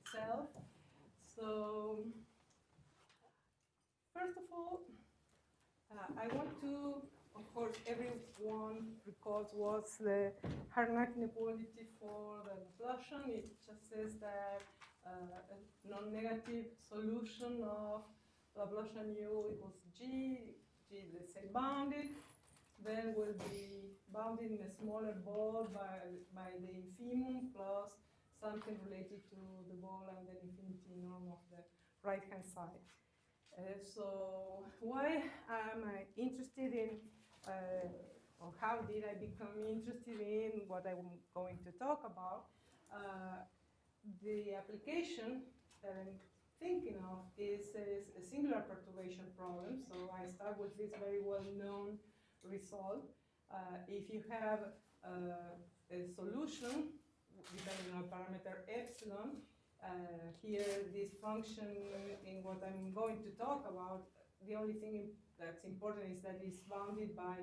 itself. So, first of all, I want to, of course, everyone recalls what's the Harnack inequality for the Laplacian. It just says that a non-negative solution of Laplacian u equals g, let's say bounded, then will be bounded in a smaller ball by the infimum plus something related to the ball and the infinity norm of the right-hand side. So why am I interested in, or how did I become interested in what I'm going to talk about? The application that I'm thinking of is a singular perturbation problem. So I start with this very well-known result. If you have a solution depending on a parameter epsilon, here this function in what I'm going to talk about, the only thing that's important is that it's bounded by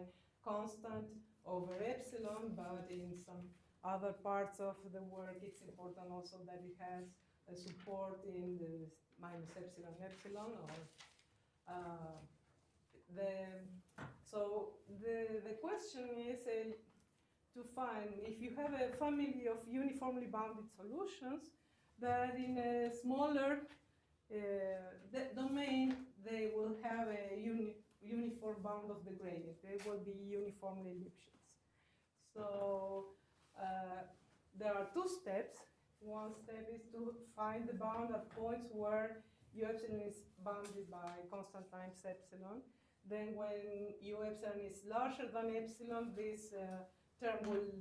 constant over epsilon, but in some other parts of the work it's important also that it has a support in the minus epsilon epsilon, or so the question is to find if you have a family of uniformly bounded solutions that in a smaller domain they will have a uniform bound of the gradient. They will be uniformly Lipschitz. So there are two steps. One step is to find the bound at points where u epsilon is bounded by constant times epsilon. Then when u epsilon is larger than epsilon, this term will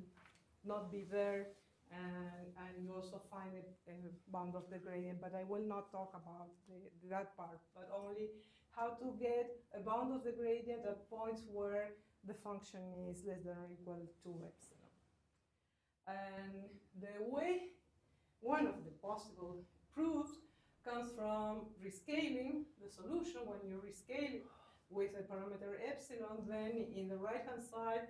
not be there, and you also find a bound of the gradient, but I will not talk about that part, but only how to get a bound of the gradient at points where the function is less than or equal to epsilon. And the way, one of the possible proofs comes from rescaling the solution. When you rescale with a parameter epsilon, then in the right-hand side,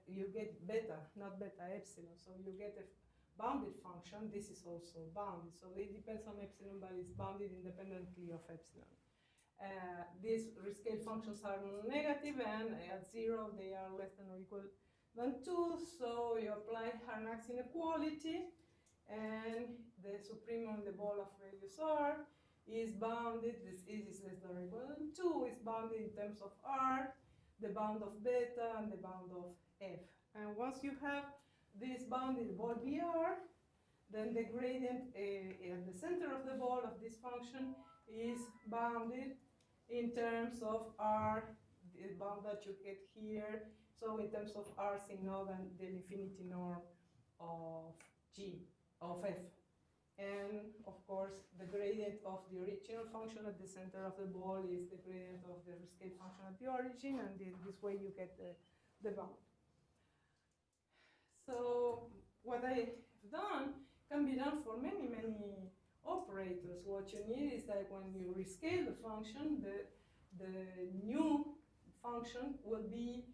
you get beta, not beta epsilon. So you get a bounded function. This is also bounded. So it depends on epsilon, but it's bounded independently of epsilon. These rescale functions are non-negative, and at 0 they are less than or equal than 2. So you apply Harnack's inequality, and the supremum on the ball of radius r is bounded. This is less than or equal than 2. Is bounded in terms of r, the bound of beta, and the bound of f. And once you have this bounded ball BR, then the gradient at the center of the ball of this function is bounded in terms of r, the bound that you get here. So in terms of r sigma and the infinity norm of g, of f. And of course, the gradient of the original function at the center of the ball is the gradient of the rescale function at the origin, and this way you get the bound. So what I've done can be done for many, many operators. What you need is that when you rescale the function, the new function will be,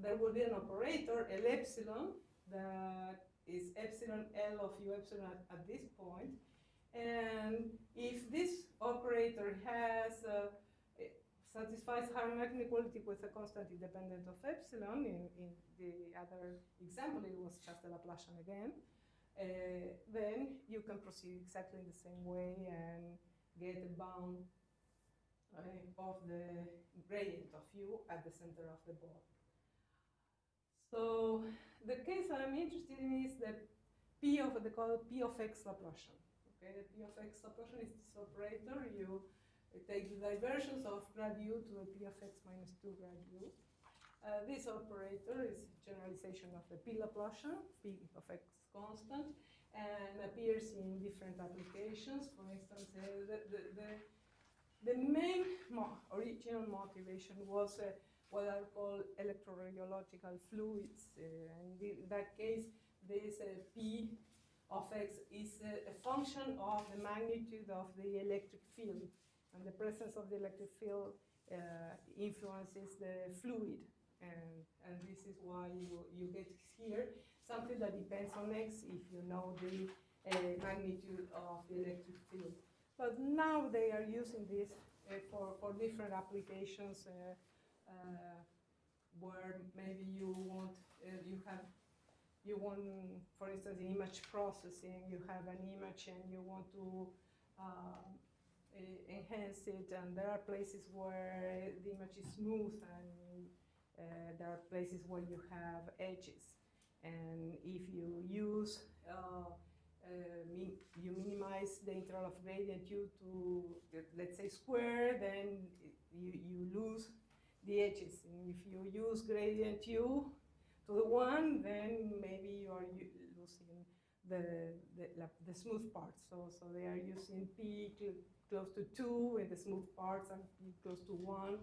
there will be an operator, L epsilon, that is epsilon L of u epsilon at this point. And if this operator has satisfies Harnack inequality with a constant independent of epsilon, in the other example it was just a Laplacian again, then you can proceed exactly in the same way and get a bound of the gradient of u at the center of the ball. So the case that I'm interested in is the P of they call it P of x Laplacian. Okay, the P of x Laplacian is this operator. You take the divergence of grad u to a P of x minus 2 grad u. This operator is generalization of the P Laplacian, P of x constant, and appears in different applications. For instance, the main original motivation was what are called electroradiological fluids. And in that case, this P of x is a function of the magnitude of the electric field. And the presence of the electric field influences the fluid. And this is why you get here something that depends on x if you know the magnitude of the electric field. But now they are using this for different applications where maybe you want, for instance, image processing. You have an image and you want to enhance it, and there are places where the image is smooth, and there are places where you have edges. And if you use, you minimize the integral of gradient u to, let's say, square, then you lose the edges. And if you use gradient u to the 1, then maybe you are losing the smooth parts. So they are using p close to 2 in the smooth parts and p close to 1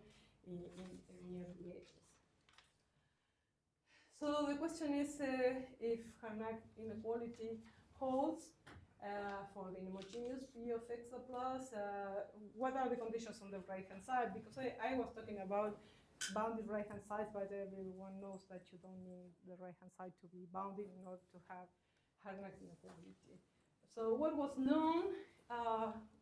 near the edges. So the question is if Harnack inequality holds for the inhomogeneous p of x plus, what are the conditions on the right-hand side? Because I was talking about bounded right-hand sides, but everyone knows that you don't need the right-hand side to be bounded in order to have Harnack inequality. So what was known?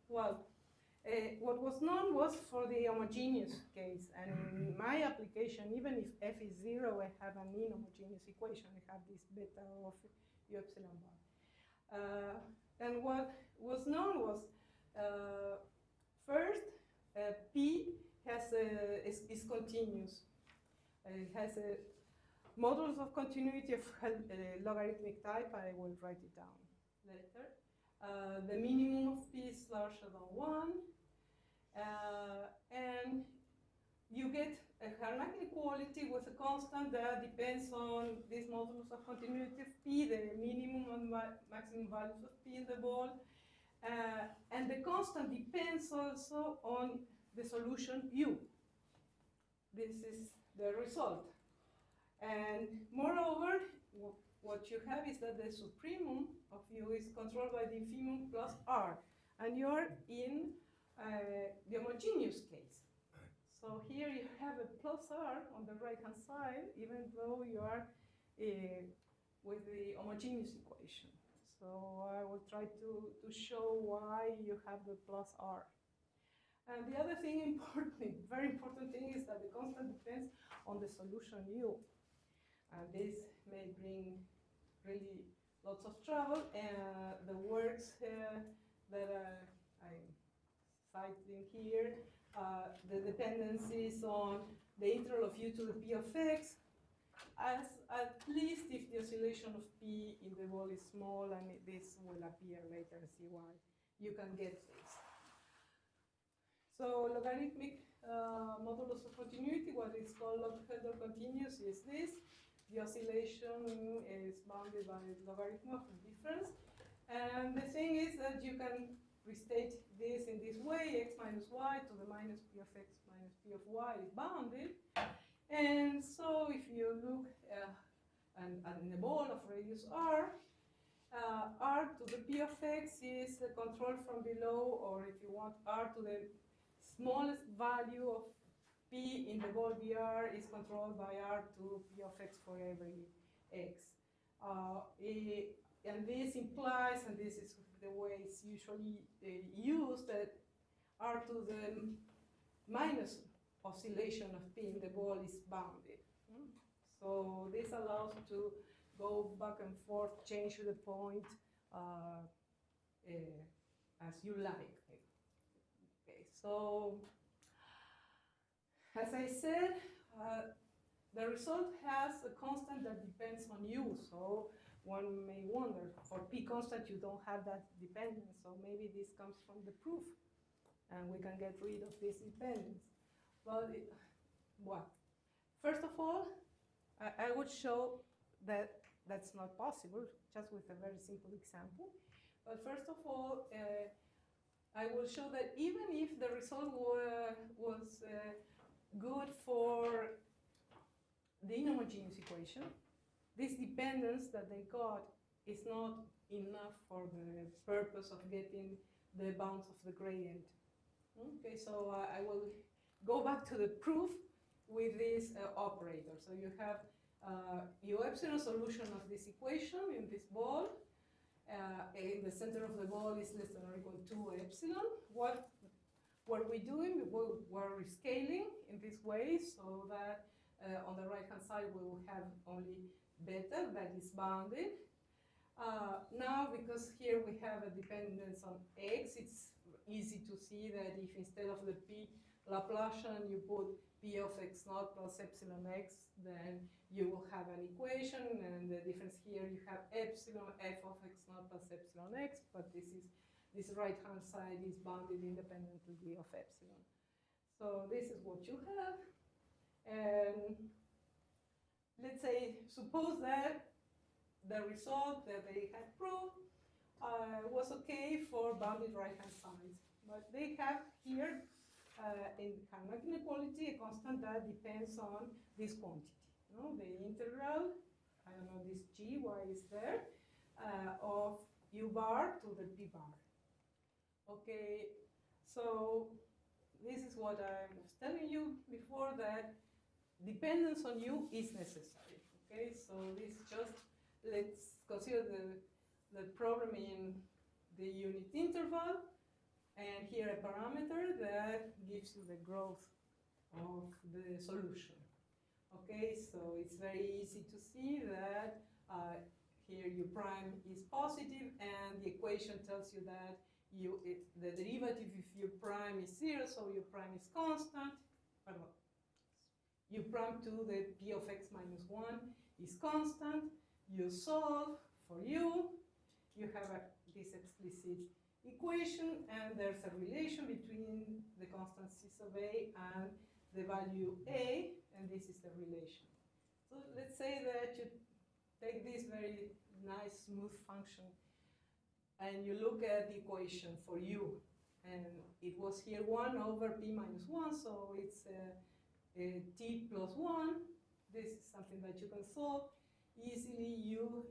What was known was for the homogeneous case, and in my application, even if f is 0, I have an inhomogeneous equation. I have this beta of u epsilon bar. And what was known was, first, p is continuous. It has a modulus of continuity of logarithmic type. I will write it down later. The minimum of p is larger than 1, and you get a Harnack inequality with a constant that depends on this modulus of continuity of p, the minimum and maximum values of p in the ball, and the constant depends also on the solution u. This is the result. And moreover, what you have is that the supremum of u is controlled by the infimum plus r, and you're in the homogeneous case. So here you have a plus r on the right-hand side, even though you are with the homogeneous equation. So I will try to show why you have the plus r. And the other thing important, very important thing, is that the constant depends on the solution u. And this may bring really lots of trouble. And the works that I cite in here, the dependencies on the integral of u to the p of x, as at least if the oscillation of p in the ball is small, and this will appear later and see why you can get this. So logarithmic modulus of continuity, what is called log-Helder continuous, is this. The oscillation is bounded by the logarithm of the difference. And the thing is that you can restate this in this way: x minus y to the minus p of x minus p of y is bounded. And so if you look in the ball of radius r, r to the p of x is controlled from below, or if you want, r to the smallest value of p in the ball Br is controlled by r to p of x for every x. And this implies, and this is the way it's usually used, that r to the minus oscillation of p in the ball is bounded. So this allows to go back and forth, change the point as you like. Okay, so as I said, the result has a constant that depends on u. So one may wonder, for p constant you don't have that dependence, so maybe this comes from the proof, and we can get rid of this dependence. Well, what? First of all, I would show that that's not possible, just with a very simple example. But first of all, I will show that even if the result was good for the inhomogeneous equation, this dependence that they got is not enough for the purpose of getting the bounds of the gradient. Okay, so I will go back to the proof with this operator. So you have u epsilon solution of this equation in this ball, in the center of the ball is less than or equal to epsilon. What we're doing, we're rescaling in this way so that on the right-hand side we will have only beta that is bounded. Now, because here we have a dependence on x, it's easy to see that if instead of the p Laplacian you put p of x naught plus epsilon x, then you will have an equation, and the difference here you have epsilon f of x naught plus epsilon x, but this right-hand side is bounded independently of epsilon. So this is what you have, and let's say, suppose that the result that they had proved was okay for bounded right-hand sides, but they have here in Harnack inequality a constant that depends on this quantity. No? The integral, I don't know, this g, y is there, of u bar to the p bar. Okay, so this is what I was telling you before, that dependence on u is necessary. Okay, so this just, let's consider the problem in the unit interval, and here a parameter that gives you the growth of the solution. Okay, so it's very easy to see that here u prime is positive, and the equation tells you that the derivative of u prime is 0, so u prime is constant. Pardon. U prime to the p of x minus 1 is constant. You solve for u, you have this explicit equation, and there's a relation between the constant c sub a and the value a, and this is the relation. So let's say that you take this very nice smooth function and you look at the equation for u, and it was here 1 over p minus 1, so it's t plus 1. This is something that you can solve easily. U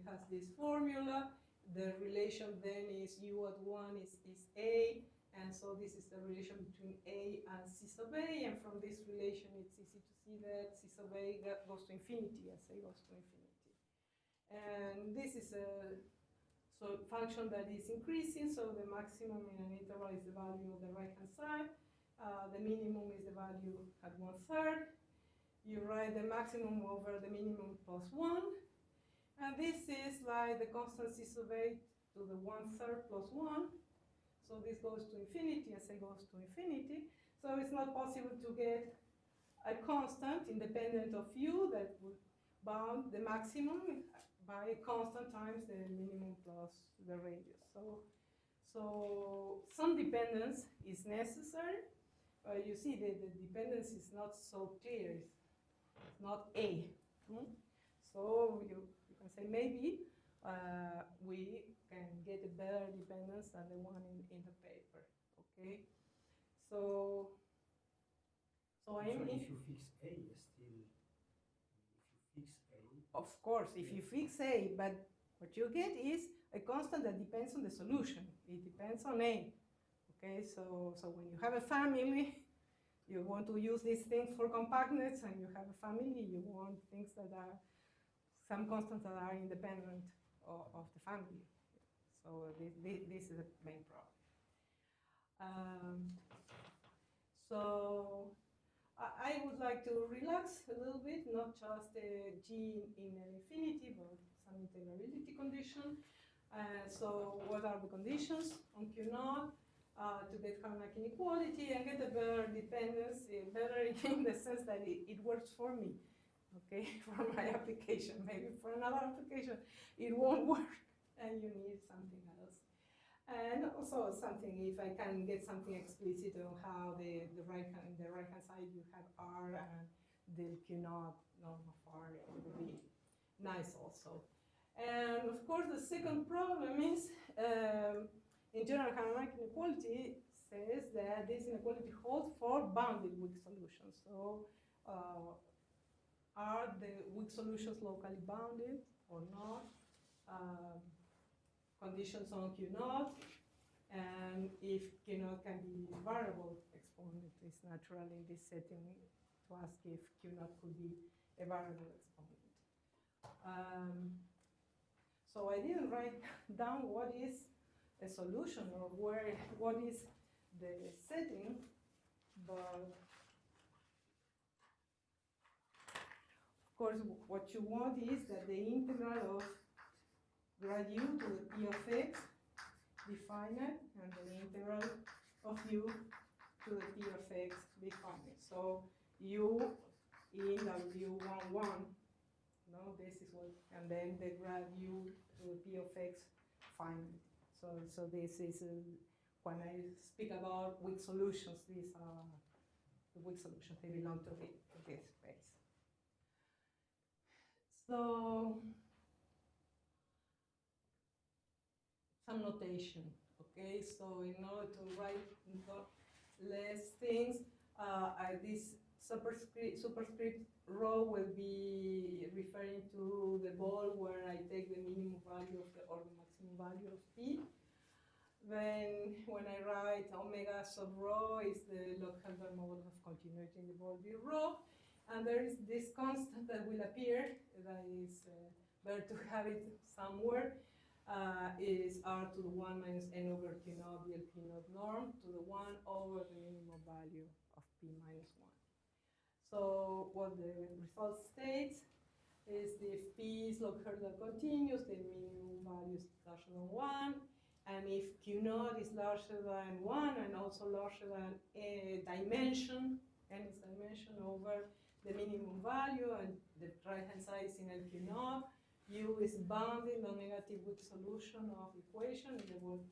has this formula. The relation then is u at 1 is a, and so this is the relation between a and c sub a, and from this relation it's easy to see that c sub a goes to infinity as a goes to infinity. And this is a function that is increasing, so the maximum in an interval is the value of the right-hand side. The minimum is the value at 1/3. You write the maximum over the minimum plus 1. And this is like the constant c sub a to the 1/3 plus 1. So this goes to infinity as it goes to infinity. So it's not possible to get a constant independent of u that would bound the maximum by constant times the minimum plus the radius. So some dependence is necessary. You see the dependence is not so clear. It's not A. So you can say maybe we can get a better dependence than the one in the paper. Okay. So I mean, if you fix A, still, if you fix A. Of course, if you fix A, but what you get is a constant that depends on the solution. It depends on A. Okay, so when you have a family, you want to use these things for compactness, and you have a family, you want things that are, some constants that are independent of the family. So this is the main problem. So I would like to relax a little bit, not just G in an infinity, but some integrability condition. So what are the conditions on Q0 to get Harnack inequality and get a better dependence, better in the sense that it works for me, okay, for my application. Maybe for another application it won't work and you need something else. And also something, if I can get something explicit on how the right-hand side you have R and the Q0 norm of R, it would be nice also. And of course the second problem is, in general, Harnack inequality says that this inequality holds for bounded weak solutions. So are the weak solutions locally bounded or not? Conditions on Q0, and if Q0 can be variable exponent, it's natural in this setting to ask if Q0 could be a variable exponent. So I didn't write down what is a solution or what is the setting, but of course what you want is that the integral of grad u to the p of x be finite and the integral of u to the p of x be finite. So u in w11, no, this is what, and then the grad u to the p of x finite. So this is when I speak about weak solutions, these are the weak solutions, they belong to this space. So some notation, okay? So in order to write less things, this superscript rho will be referring to the ball where I take the minimum value of or the maximum value of p. Then when I write omega sub rho is the Loch-Helder model of continuity in the ball B rho. And there is this constant that will appear, that is better to have it somewhere, is r to the 1 minus n over q naught dl p naught norm to the 1 over the minimum value of p minus 1. So what the result states is if p is Loch-Helder continuous, the minimum value is larger than 1. And if q naught is larger than 1 and also larger than a dimension, n is dimension over the minimum value, and the right-hand side is in q naught, u is bounded non-negative weak solution of equation in the ball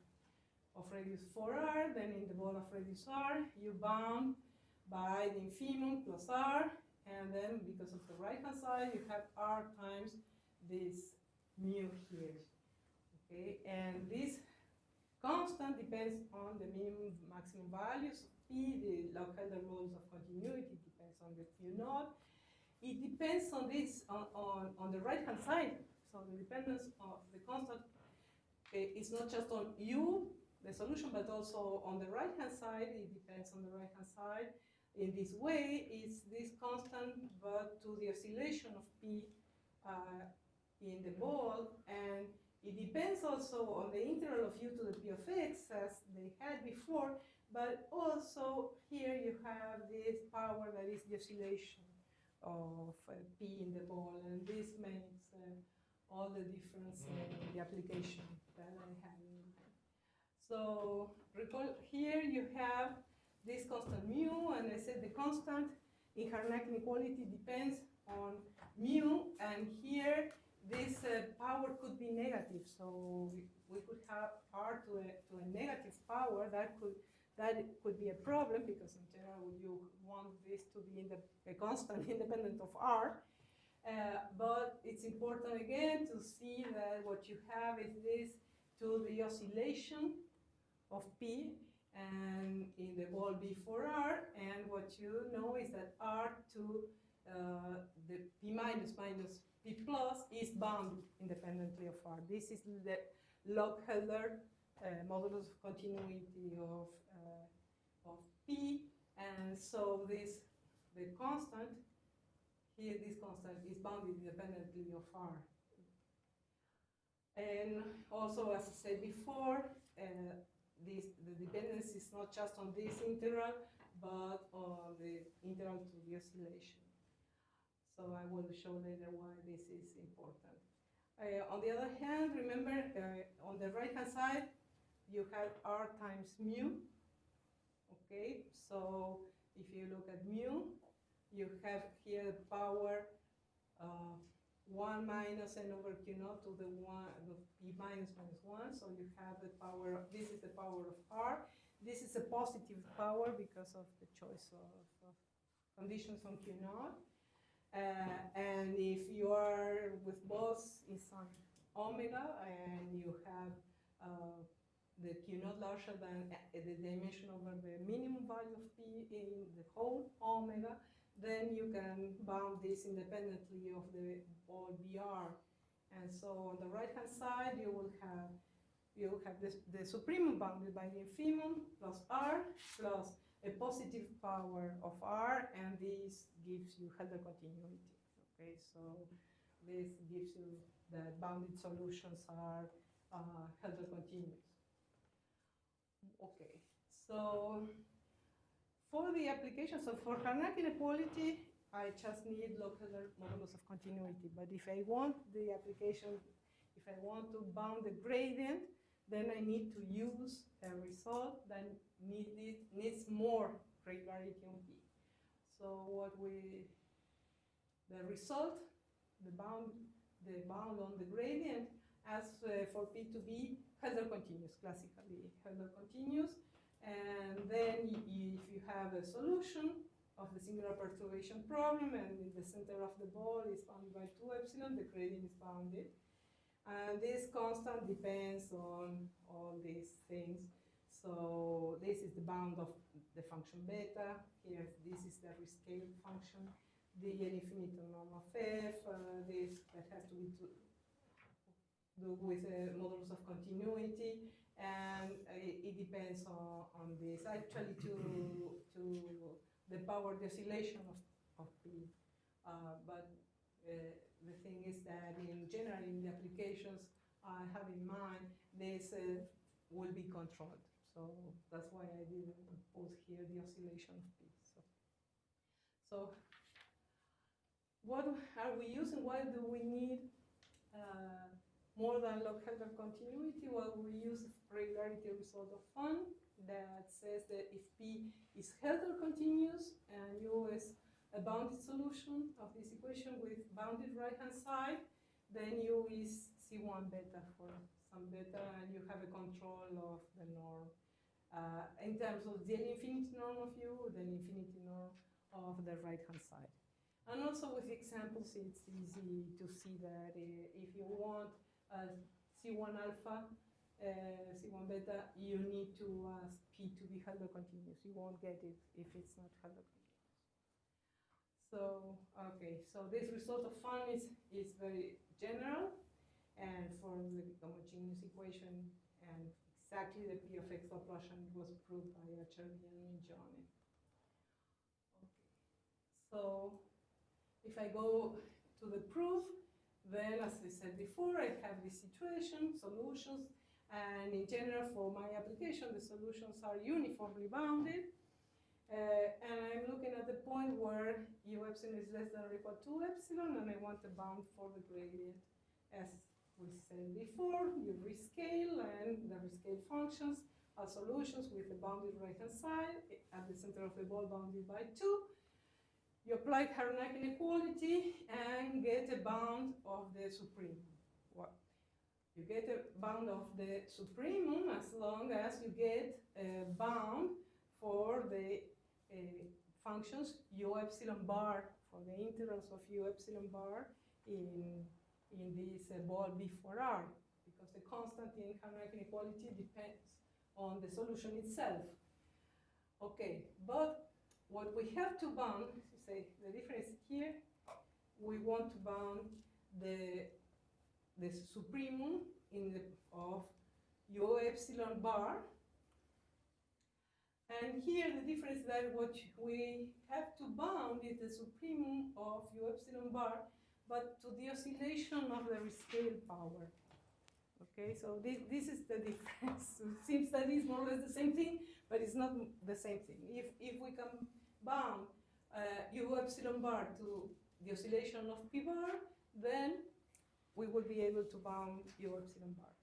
of radius 4r, then in the ball of radius r, you bound by the infimum plus r, and then because of the right-hand side, you have r times this mu here. Okay, and this constant depends on the minimum maximum values of p, the Loch-Helder models of continuity depends on the q naught. It depends on this on the right hand side. So the dependence of the constant is not just on u, the solution, but also on the right hand side. It depends on the right hand side. In this way, it's this constant, but to the oscillation of p in the ball, and it depends also on the integral of u to the p of x, as they had before, but also here you have this power that is the oscillation of p in the ball, and this makes all the difference in the application that I have in mind. So recall here you have this constant mu, and I said the constant in Harnack inequality depends on mu, and here this power could be negative, so we could have r to a negative power. That could be a problem, because in general you want this to be a constant independent of r. But it's important again to see that what you have is this to the oscillation of p, and in the ball B4r, and what you know is that r to the p minus minus p plus is bounded independently of r. This is the Loch-Helder modulus of continuity of p, and so the constant here, this constant is bounded independently of r. And also, as I said before, the dependence is not just on this integral, but on the integral to the oscillation. So I will show later why this is important. On the other hand, remember, on the right-hand side, you have r times mu. Okay, so if you look at mu, you have here the power 1 minus n over q naught to the 1 of p minus minus 1. So you have the power, this is the power of r. This is a positive power because of the choice of conditions on q naught. And if you are with both in some omega, and you have the q naught larger than the dimension over the minimum value of p in the whole omega, then you can bound this independently of the ball BR. And so on the right-hand side, you will have the supremum bounded by the infimum plus r plus a positive power of r, and this gives you Helder continuity. Okay, so this gives you that bounded solutions are heterocontinuous. Okay, so for the application, so for Harnack inequality, I just need local modulus of continuity. But if I want the application, if I want to bound the gradient, then I need to use a result that needs more regularity on P. So the result, the bound on the gradient asks for P to be heterocontinuous, classically heterocontinuous. And then if you have a solution of the singular perturbation problem, and in the center of the ball is bounded by 2 epsilon, the gradient is bounded. And this constant depends on all these things. So this is the bound of the function beta. Here, this is the rescaled function, the infinite norm of f. This that has to do with a modulus of continuity, and it depends on this. Actually, to the power the oscillation of P, but the thing is that in general, in the applications I have in mind, this will be controlled. So that's why I didn't put here the oscillation of P. So what are we using? Why do we need more than log heterocontinuity? Well, we use regularity result of fun that says that if P is heterocontinuous and U is a bounded solution of this equation with bounded right-hand side, then U is C1 beta for some beta, and you have a control of the norm. In terms of the infinity norm of U, the infinity norm of the right-hand side. And also with examples, it's easy to see that if you want C1 alpha, C1 beta, you need to ask P to be heterocontinuous. You won't get it if it's not heterocontinuous. So, okay, so this result of fun is very general, and for the homogeneous equation, and exactly the P of X Laplacian was proved by Chervian and Johnny. Okay, so if I go to the proof, then as I said before, I have this situation, solutions, and in general for my application, the solutions are uniformly bounded. And I'm looking at the point where U epsilon is less than or equal to epsilon, and I want a bound for the gradient. As we said before, you rescale, and the rescale functions are solutions with a bounded right-hand side at the center of the ball bounded by 2. You apply Harnack inequality and get a bound of the supremum. What? You get a bound of the supremum as long as you get a bound for the functions U epsilon bar, for the integrals of U epsilon bar in this ball B4R, because the constant in Harnack inequality depends on the solution itself. Okay, but what we have to bound, say the difference here, we want to bound the supremum of U epsilon bar. And here the difference that what we have to bound is the supremum of U epsilon bar, but to the oscillation of the rescale power. Okay, so this is the difference. It seems that it's more or less the same thing, but it's not the same thing. If we can bound U epsilon bar to the oscillation of P bar, then we will be able to bound U epsilon bar.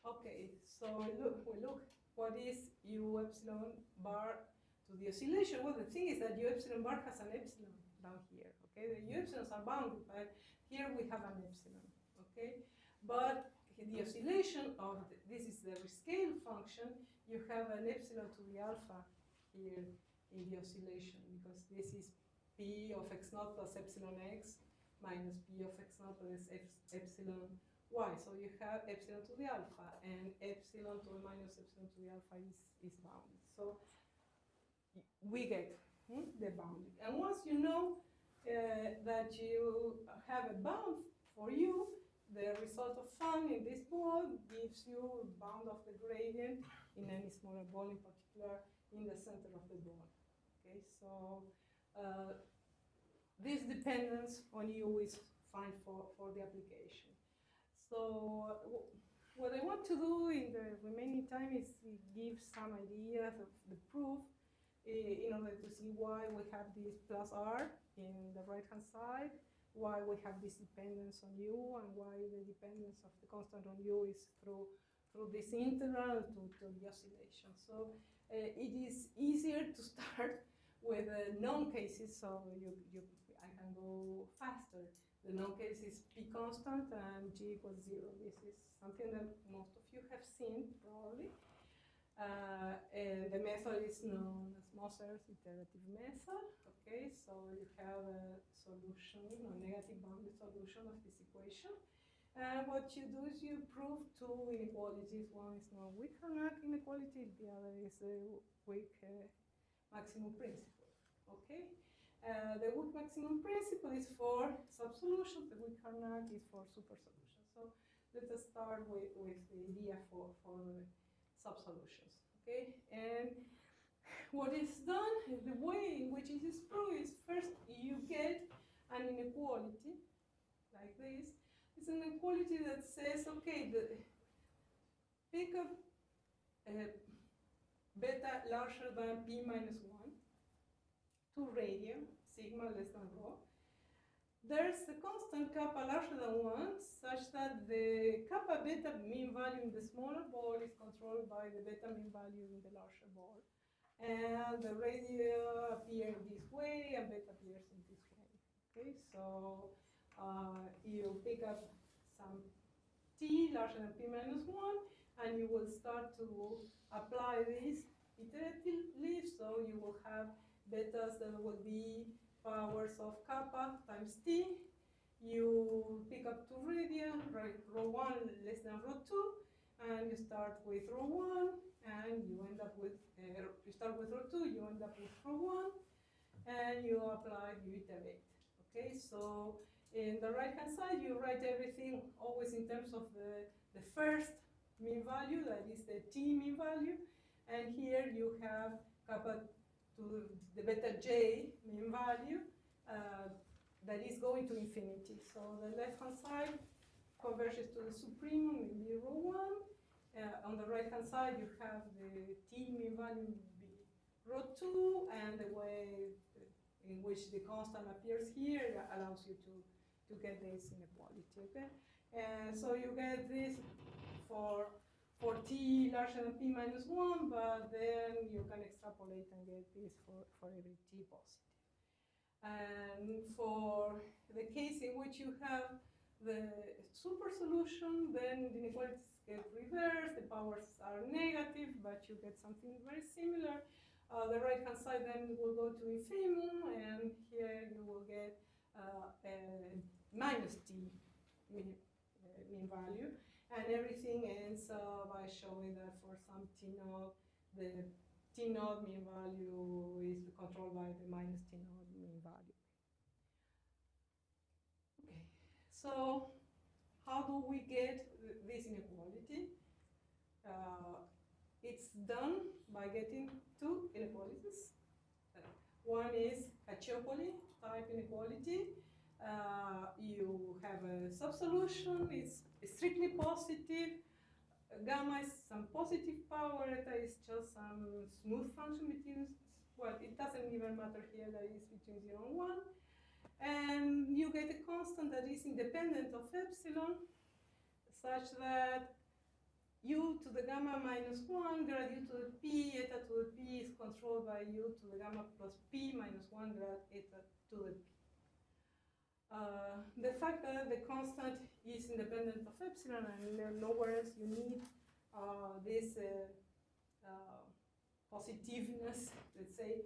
Okay, so we look. What is U epsilon bar to the oscillation? Well, the thing is that U epsilon bar has an epsilon down here. Okay, the U epsilons are bounded, but here we have an epsilon. Okay, but the oscillation of this is the rescale function. You have an epsilon to the alpha here in the oscillation, because this is P of x naught plus epsilon x minus P of x naught plus epsilon y. So you have epsilon to the alpha, and epsilon to the minus epsilon to the alpha is bounded. So we get the bounding. And once you know that you have a bound for U, the result of fun in this ball gives you bound of the gradient in any smaller ball, in particular in the center of the ball. Okay, so this dependence on U is fine for the application. So what I want to do in the remaining time is to give some ideas of the proof in order to see why we have this plus r in the right-hand side, why we have this dependence on u, and why the dependence of the constant on u is through this integral to the oscillation. So it is easier to start with known cases, so I can go faster. The known case is p constant and g equals 0. This is something that most of you have seen, probably. And the method is known as Moser's iterative method. Okay, so you have a solution, a negative boundary solution of this equation. And what you do is you prove two inequalities. One is known weak Harnack inequality, the other is a weak maximum principle. Okay, the weak maximum principle is for subsolutions. The weak Harnack is for super solutions. So let us start with the idea for subsolutions. Okay, and what is done, the way in which it is proved is first you get an inequality like this. It's an inequality that says, okay, pick up beta larger than p minus 1, 2 radian, sigma less than rho. There's a constant kappa larger than 1 such that the kappa beta mean value in the smaller ball is controlled by the beta mean value in the larger ball. And the radii appear in this way and beta appears in this way. Okay, so you pick up some t larger than p minus 1 and you will start to apply this iteratively. So you will have betas that will be powers of kappa times t. You pick up 2 radii, right, rho 1 less than rho 2, and you start with rho 1, and you end up with, you start with rho 2, you end up with rho 1, and you apply, you iterate. Okay, so in the right-hand side, you write everything always in terms of the first mean value, that is the t mean value, and here you have kappa to the beta j mean value that is going to infinity. So the left-hand side converges to the supremum in the rho 1. On the right-hand side, you have the t mean value be rho 2, and the way in which the constant appears here allows you to get this inequality. Okay, and so you get this for t larger than p minus 1, but then you can extrapolate and get this for every t positive. And for the case in which you have the super solution, then the inequalities get reversed, the powers are negative, but you get something very similar. The right-hand side then will go to infimum, and here you will get minus t mean value. And everything ends by showing that for some t naught, the t naught mean value is controlled by the minus t naught mean value. Okay, so how do we get this inequality? It's done by getting two inequalities. One is Cacciopoli type inequality. You have a subsolution, it's strictly positive. Gamma is some positive power, eta is just some smooth function between, well, it doesn't even matter here, that is between 0 and 1. And you get a constant that is independent of epsilon, such that u to the gamma minus 1 grad u to the p, eta to the p is controlled by u to the gamma plus p minus 1 grad eta to the p. The fact that the constant is independent of epsilon and nowhere else you need this positiveness, let's say,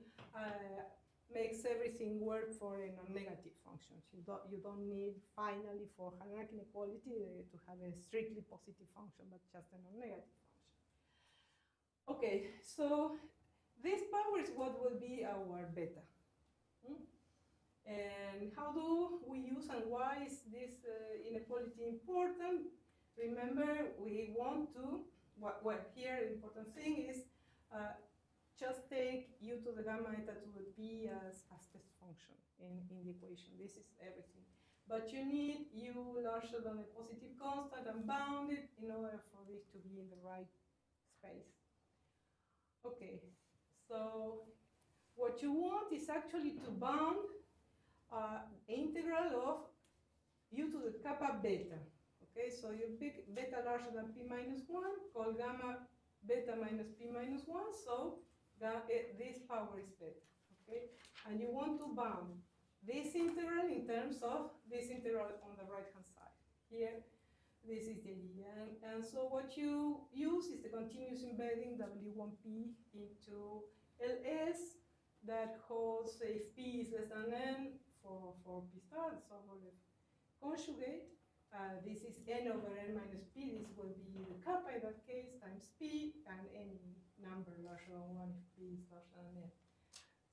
makes everything work for a non-negative function. You don't need, finally, for Harnack inequality to have a strictly positive function, but just a non-negative function. Okay, so this power is what will be our beta. And how do we use and why is this inequality important? Remember, we want to, well, here the important thing is just take u to the gamma eta to the p as fastest function in the equation. This is everything. but you need u larger than a positive constant and bounded in order for this to be in the right space. Okay, so what you want is actually to bound integral of u to the kappa beta. Okay, so you pick beta larger than p minus 1, call gamma beta minus p minus 1, so this power is beta. Okay, and you want to bound this integral in terms of this integral on the right hand side. Here, this is the idea. And so what you use is the continuous embedding W1P into LS that holds if P is less than N for P star, the Sobolev conjugate. This is N over N minus P. This will be the kappa in that case times P and any number larger than 1 if P is larger than N.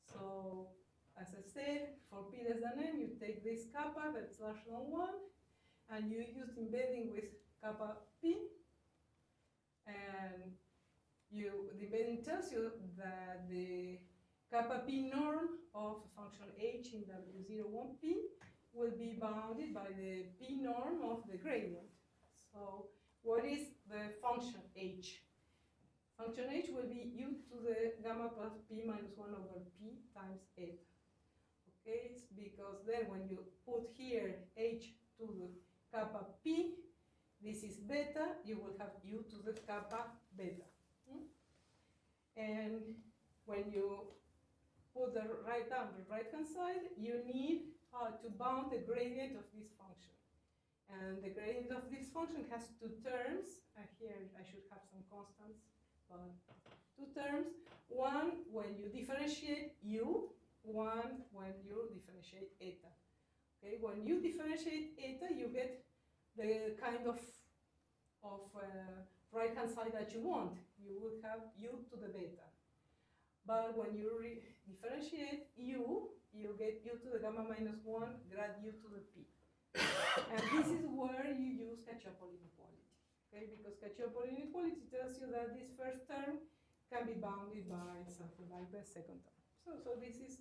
So, as I said, for P less than N, you take this kappa that's larger than 1, and you use embedding with kappa P, and the embedding tells you that the kappa P norm of a function h in W01P will be bounded by the P norm of the gradient. So what is the function h? Function h will be u to the gamma plus P minus 1 over P times eta. Okay, it's because then when you put here h to the kappa P, this is beta, you will have u to the kappa beta. And when you put write down the right-hand side, you need to bound the gradient of this function. And the gradient of this function has two terms. Here I should have some constants, but two terms. One when you differentiate u, one when you differentiate eta. Okay, when you differentiate eta, you get the kind of right-hand side that you want. You will have u to the beta. But when you differentiate u, you get u to the gamma minus 1 grad u to the p. And this is where you use Cacciopoli inequality. Okay, because Cacciopoli inequality tells you that this first term can be bounded by something like the second term. So this is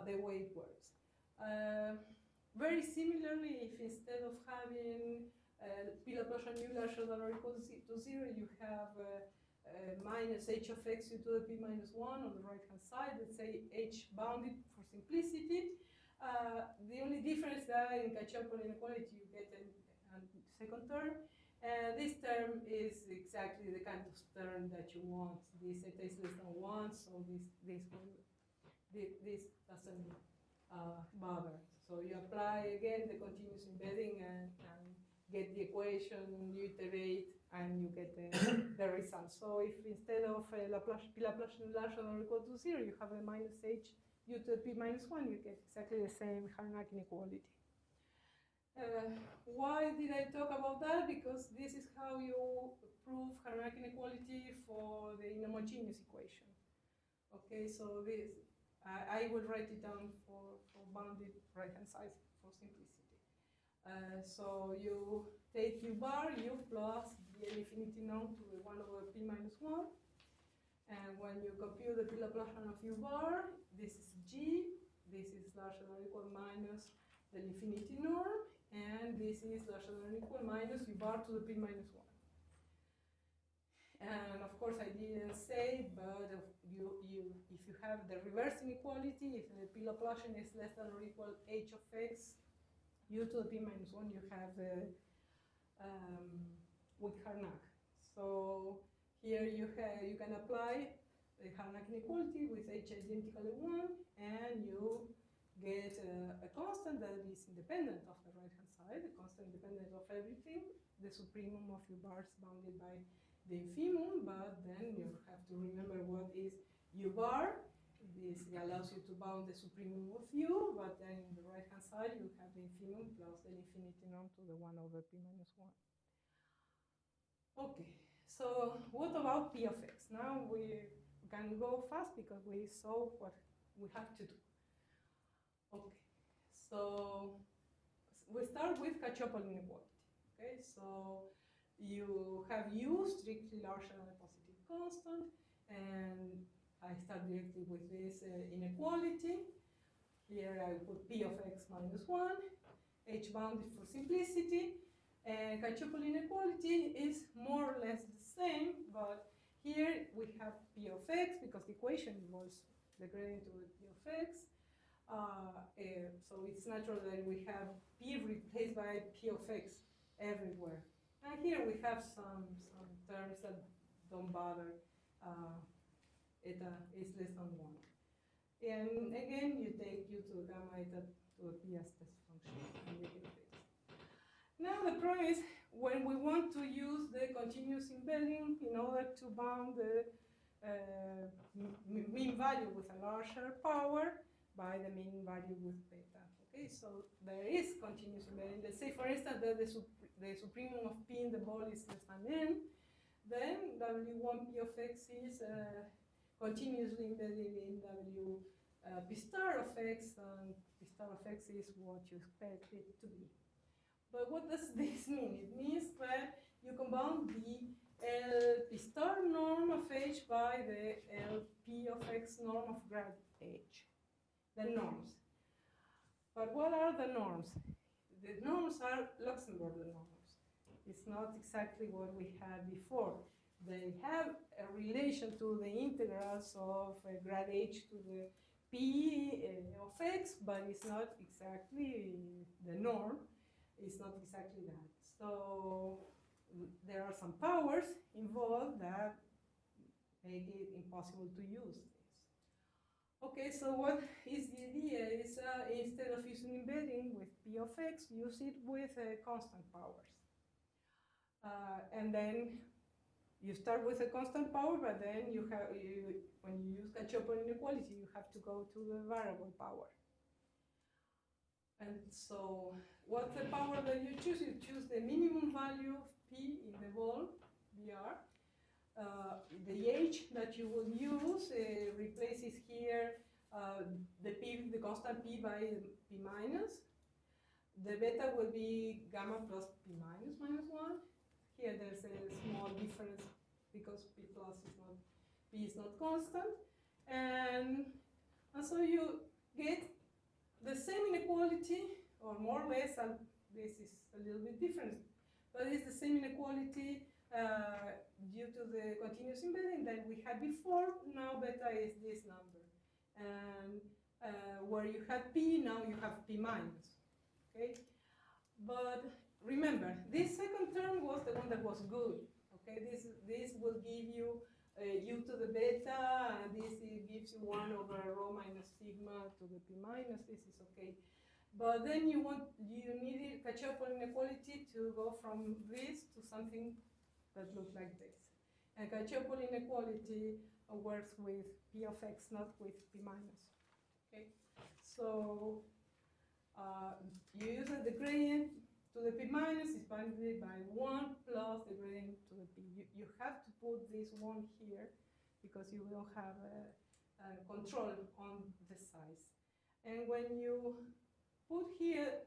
the way it works. Very similarly, if instead of having P Laplacian u larger than or equal to 0, you have minus h of x u to the p minus 1 on the right-hand side, let's say h bounded for simplicity. The only difference that in Cacciopoli inequality you get a second term. This term is exactly the kind of term that you want. This eta is less than 1, so this doesn't bother. So you apply again the continuous embedding and get the equation, you iterate, and you get the result. So if instead of P Laplacian larger than or equal to 0, you have a minus h u to the p minus 1, you get exactly the same Harnack inequality. Why did I talk about that? Because this is how you prove Harnack inequality for the inhomogeneous equation. Okay, so this I will write it down for bounded right-hand side for simplicity. So you take u bar, u plus the infinity norm to the 1 over p minus 1. And when you compute the P Laplacian of u bar, this is g, this is larger than or equal minus the infinity norm, and this is larger than or equal minus u bar to the p minus 1. And of course I didn't say, but if you have the reverse inequality, if the P Laplacian is less than or equal h of x u to the p minus 1, you have the with Harnack. So here you can apply the Harnack inequality with h identical to 1, and you get a constant that is independent of the right-hand side, a constant independent of everything. The supremum of u bar is bounded by the infimum, but then you have to remember what is u bar. This allows you to bound the supremum of u, but then in the right-hand side you have the infimum plus the infinity norm to the 1 over p minus 1. Okay, so what about p of x? Now we can go fast because we saw what we have to do. Okay, so we start with Cacciopoli inequality. Okay, so you have u strictly larger than a positive constant, and I start directly with this inequality. Here I put p of x minus 1, H bounded for simplicity. And Cauchy-Poly inequality is more or less the same, but here we have P of x because the equation involves the gradient of the P of x. So it's natural that we have P replaced by P of x everywhere. And here we have some terms that don't bother. Eta is less than 1. And again, you take u to the gamma eta to the P as test function. And you get this. Now the problem is when we want to use the continuous embedding in order to bound the mean value with a larger power by the mean value with beta. Okay, so there is continuous embedding. Let's say, for instance, that the supremum of P in the ball is less than n, then W1 P of x is continuously embedded in W P star of x, and P star of x is what you expect it to be. But what does this mean? It means that you combine the LP star norm of H by the LP of X norm of grad H, the norms. But what are the norms? The norms are Luxembourg norms. It's not exactly what we had before. They have a relation to the integrals of grad H to the P of X, but it's not exactly the norm. It's not exactly that. So there are some powers involved that make it impossible to use this. Okay, so what is the idea? Is instead of using embedding with P of x, use it with constant powers. And then you start with a constant power, but then you have when you use Cauchy-Poly inequality, you have to go to the variable power. And so what's the power that you choose? You choose the minimum value of P in the ball, BR. The H that you will use replaces here the constant P by P minus. The beta will be gamma plus P minus minus 1. Here there's a small difference because P plus is not, P is not constant. And so you get the same inequality, or more or less, this is a little bit different, but it's the same inequality due to the continuous embedding that we had before. Now beta is this number. And where you had P, now you have P minus, okay? But remember, this second term was the one that was good, okay? This will give you u to the beta, and this gives you 1 over rho minus sigma to the P minus. This is okay. But then you needed Cauchy-Poly inequality to go from this to something that looks like this. And Cauchy-Poly inequality works with P of x, not with P minus. Okay? So you use the gradient to the P minus is bounded by 1 plus the gradient to the P. You have to put this 1 here because you don't have control on the size. And when you put here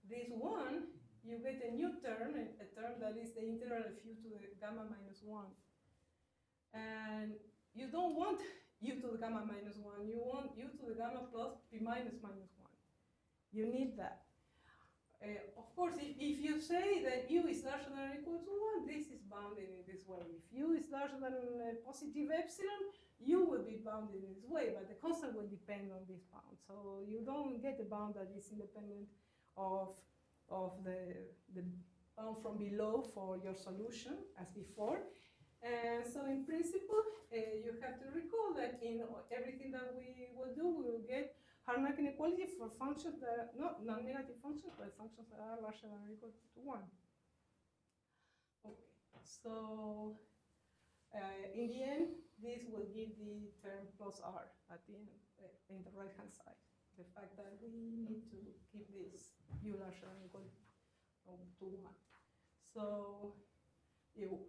this 1, you get a new term, a term that is the integral of u to the gamma minus 1. And you don't want u to the gamma minus 1. You want u to the gamma plus P minus minus 1. You need that. Of course, if you say that u is larger than or equal to 1, this is bounded in this way. If u is larger than positive epsilon, u will be bounded in this way, but the constant will depend on this bound. So you don't get a bound that is independent of the bound from below for your solution as before. And so in principle, you have to recall that in everything that we will do, we will get Harnack inequality for functions that are not non-negative functions, but functions that are larger than or equal to 1. Okay, so in the end, this will give the term plus r at the end, in the right-hand side. The fact that we need to keep this u larger than or equal to 1. So you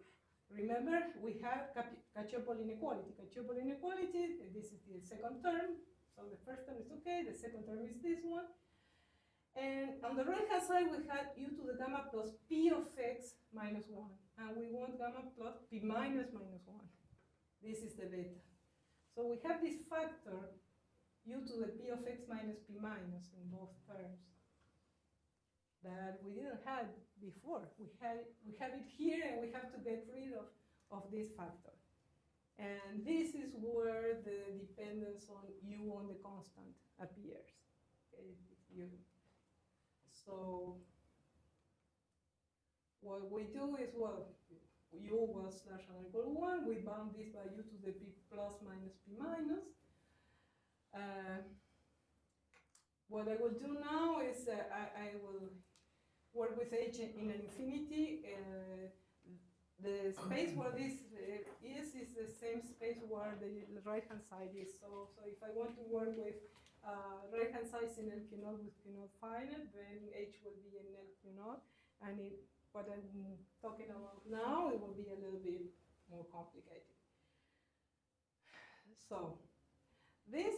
remember, we have Cauchy-Poly inequality. Cauchy-Poly inequality, this is the second term. So the first term is okay, the second term is this one. And on the right-hand side, we had u to the gamma plus P of x minus 1. And we want gamma plus P minus minus 1. This is the beta. So we have this factor, u to the P of x minus P minus in both terms. that we didn't have before. We have it here, and we have to get rid of this factor. And this is where the dependence on u on the constant appears. Okay, so what we do is, well, u was larger than or equal to 1. We bound this by u to the p plus minus p minus. What I will do now is I will work with h in an infinity. The space where this is the same space where the right-hand side is. So if I want to work with right-hand side in L-Q0 with Q0 finite, then h will be in L-Q0. And what I'm talking about now, it will be a little bit more complicated. So this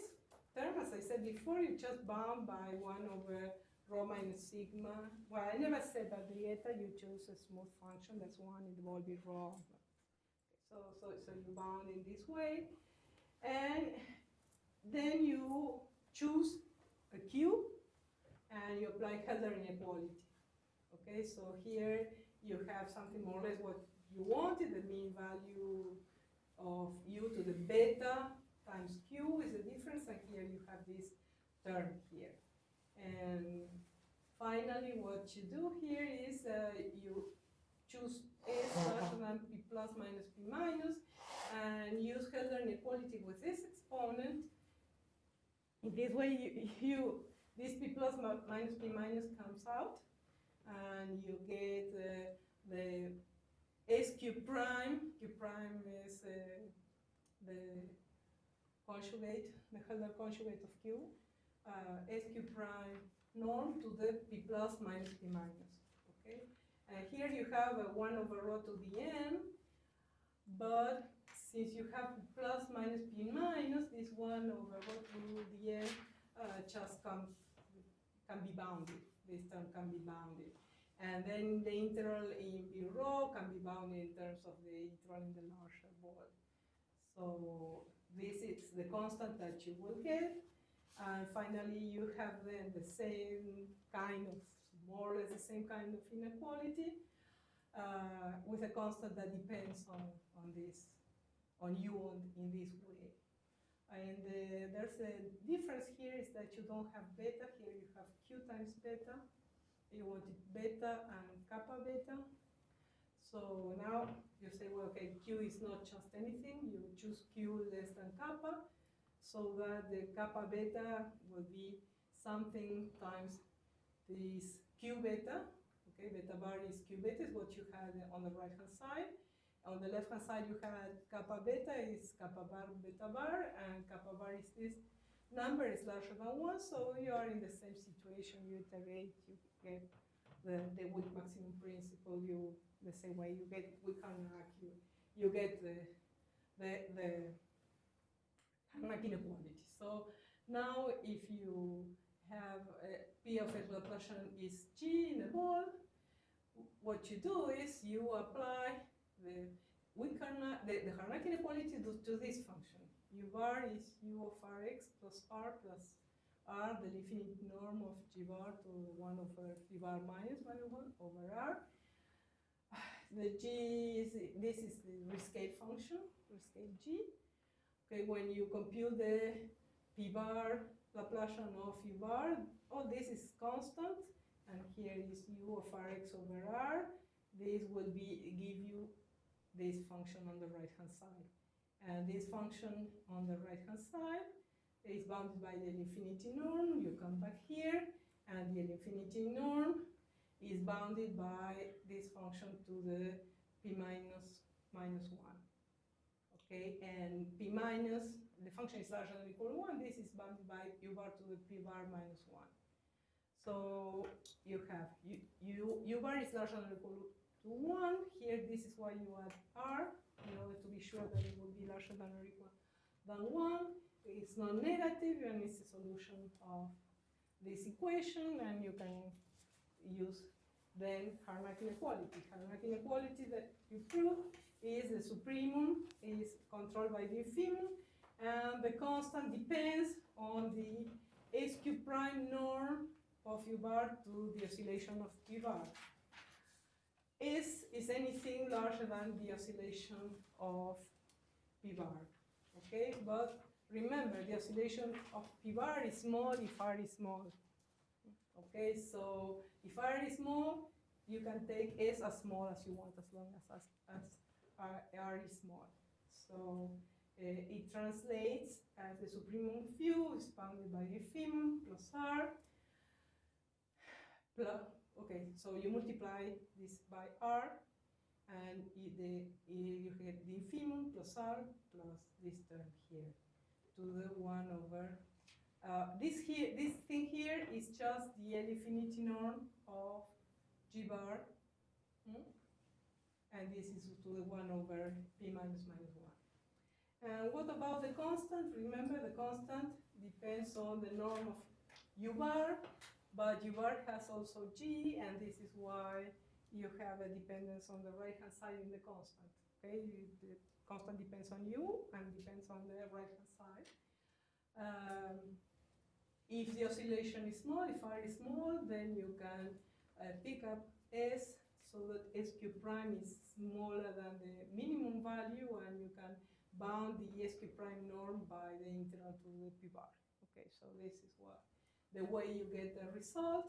term, as I said before, is just bound by 1 over rho minus sigma. Well, I never said that the eta, you choose a smooth function. That's 1, it will be rho. So you bound in this way. And then you choose a q, and you apply Hölder inequality. Okay, so here you have something more or less what you wanted. The mean value of u to the beta times q is the difference, and here you have this term here. And finally, what you do here is you choose s larger than p plus minus p minus, and use Hölder inequality with this exponent. In this way, this p plus minus p minus comes out, and you get the s q prime. Q prime is the conjugate, the Hölder conjugate of q. SQ prime norm to the p plus minus p minus. Okay, and here you have a 1 over rho to the n, but since you have p plus minus p minus, this 1 over rho to the n just can be bounded. This term can be bounded, and then the integral in p rho can be bounded in terms of the integral in the larger ball. So this is the constant that you will get. And finally, you have then the same kind of, more or less the same kind of inequality with a constant that depends on this, on u in this way. And there's a difference here is that you don't have beta. Here you have q times beta. You wanted beta and kappa beta. So now you say, well, okay, q is not just anything. You choose q less than kappa, so that the kappa beta will be something times this q beta. Okay, beta bar is q beta, is what you had on the right hand side. On the left hand side, you had kappa beta is kappa bar beta bar, and kappa bar is this number is larger than 1, so you are in the same situation. You iterate, you get the weak maximum principle, you the same way you get with Harnack, you get the Harnack inequality. So now if you have p of x Laplacian is g in a ball, what you do is you apply the Harnack inequality to this function. U bar is u of rx plus r, the infinite norm of g bar to 1 over p bar minus 1 over r. The g is, this is the rescale function, rescale g. Okay, when you compute the p bar Laplacian of u bar, all this is constant, and here is u of rx over r. This will give you this function on the right hand side. And this function on the right hand side is bounded by the infinity norm. You come back here, and the infinity norm is bounded by this function to the p minus 1. Okay, and p minus, the function is larger than or equal to 1. This is bounded by u bar to the p bar minus 1. So you have u bar is larger than or equal to 1. Here, this is why you add r, in order to be sure that it will be larger than or equal than 1. It's non-negative, and it's a solution of this equation, and you can use then Harnack inequality. Harnack inequality that you prove is the supremum is controlled by the infimum, and the constant depends on the SQ prime norm of U bar to the oscillation of P bar. S is anything larger than the oscillation of P bar, okay? But remember, the oscillation of P bar is small if R is small, okay? So if R is small, you can take S as small as you want, as long as R is small. So it translates as the supremum of U is bounded by infimum plus R. Okay, so you multiply this by R, and you get the infimum plus R plus this term here to the 1 over. This thing here is just the L infinity norm of G bar, and this is to the 1 over P minus minus 1. And what about the constant? Remember, the constant depends on the norm of U bar, but U bar has also G, and this is why you have a dependence on the right-hand side in the constant. Okay, the constant depends on U and depends on the right-hand side. If the oscillation is small, if R is small, then you can pick up S so that SQ prime is smaller than the minimum value, and you can bound the SQ prime norm by the integral to the P bar. Okay, so this is the way you get the result.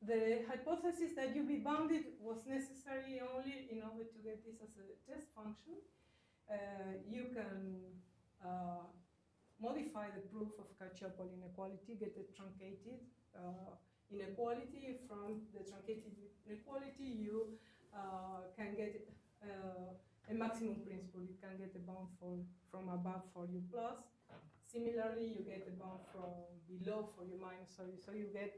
The hypothesis that you be bounded was necessary only in order to get this as a test function. You can modify the proof of Kirchhoff inequality, get a truncated inequality. From the truncated inequality, you can get a maximum principle. You can get a bound from above for U plus. Similarly, you get a bound from below for U minus. So you get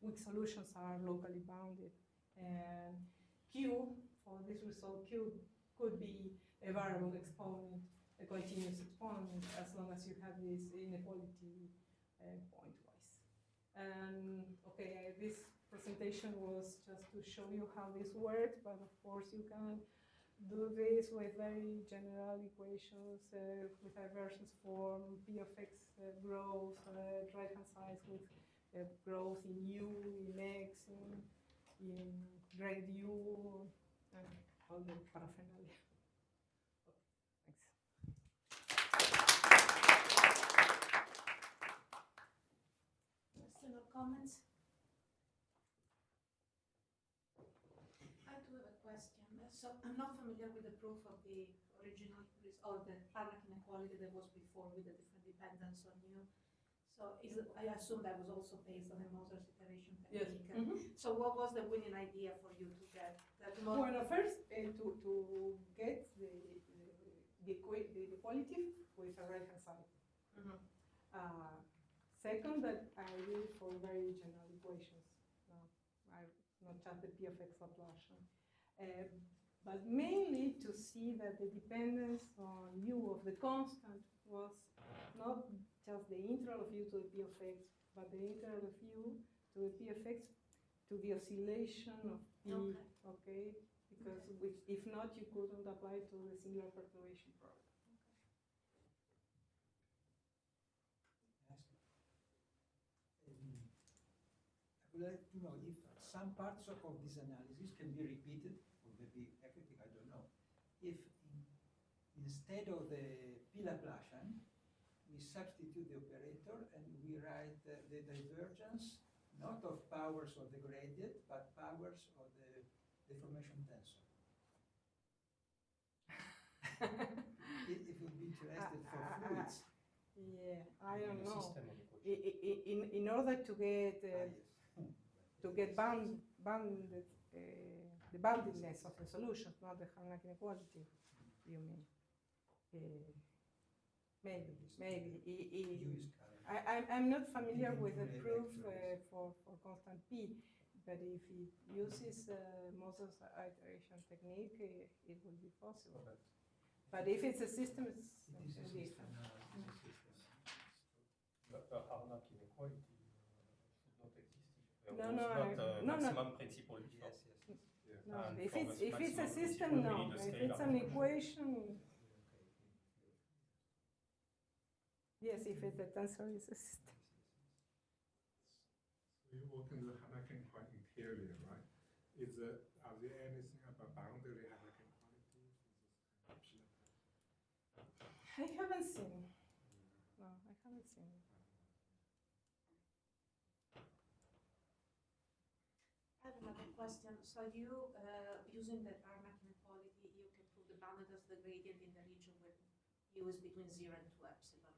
weak solutions are locally bounded. And Q, for this result, Q could be a variable exponent, a continuous exponent, as long as you have this inequality pointwise. And okay, this presentation was just to show you how this works, but of course you can do this with very general equations with divergence form, P of X growth, right-hand side with growth in U, in X, in grade U, and all the paraphernalia. Okay, thanks. Questions or comments? I do have a question. So I'm not familiar with the proof of the original or the Harnack inequality that was before with the different dependence on U. So I assume that was also based on the Moser's iteration technique. Yes. So what was the winning idea for you to get that? Well, first to get the equality with a right-hand side. Second, that I use for very general equations. Not just the P of X Laplacian. But mainly to see that the dependence on U of the constant was not just the integral of U to the P of X, but the integral of U to the P of X to the oscillation of P, okay? Because if not, you couldn't apply to the singular perturbation problem. I would like to know if some parts of this analysis can be repeated, or maybe everything, I don't know. If instead of the P Laplacian, we substitute the operator and we write the divergence, not of powers of the gradient, but powers of the deformation tensor. It would be interesting for fluids. Yeah, I don't The know. system of equations. In order to get the boundedness of the solutions, not the Harnack inequality, you mean? Maybe. I'm not familiar with the proof for constant P, but if it uses Moser's iteration technique, it will be possible. But if it's a system, it's something different. The Harnack inequality should not exist. There No, was no, not maximum principle before. Yes. No, And if for it's the a maximum system, principle, we no. need a If scalar it's an function. equation, yes. If it's a tensor, it's a system. We work in the Harnack inequality interior, right? Are there anything about boundary Harnack inequalities? I haven't seen. No, I haven't seen. I have another question. So you, using the Harnack inequality, you can prove the bounded as the gradient in the region where U is between 0 and 2 epsilon.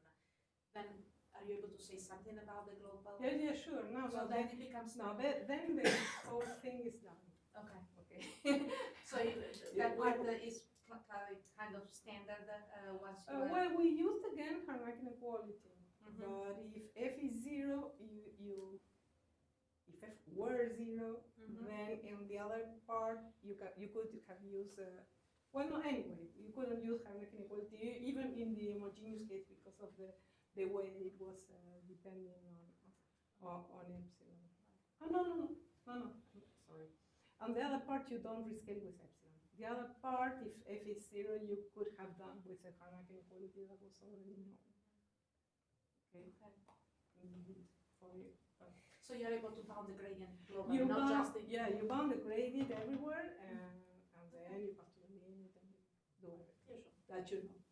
Then are you able to say something about the global? Yeah, sure. No, So but then it becomes no, then the whole thing is done. okay. Okay. So that part is kind of standard once you are. Well, we used again Harnack inequality, Mhm. but if f is 0, if f were 0, Mhm. then in the other part you could have used. Well, no, anyway, you couldn't use Harnack inequality even in the homogeneous case because of the way it was depending on epsilon. Oh no, sorry. On the other part, you don't rescale with epsilon. The other part, if f is 0, you could have done with a Harnack inequality that was already known. Okay. For you. So you're able to bound the gradient globally, You not bound, just the. yeah, you bound the gradient everywhere, and then you have to limit and do everything Usual. that you know.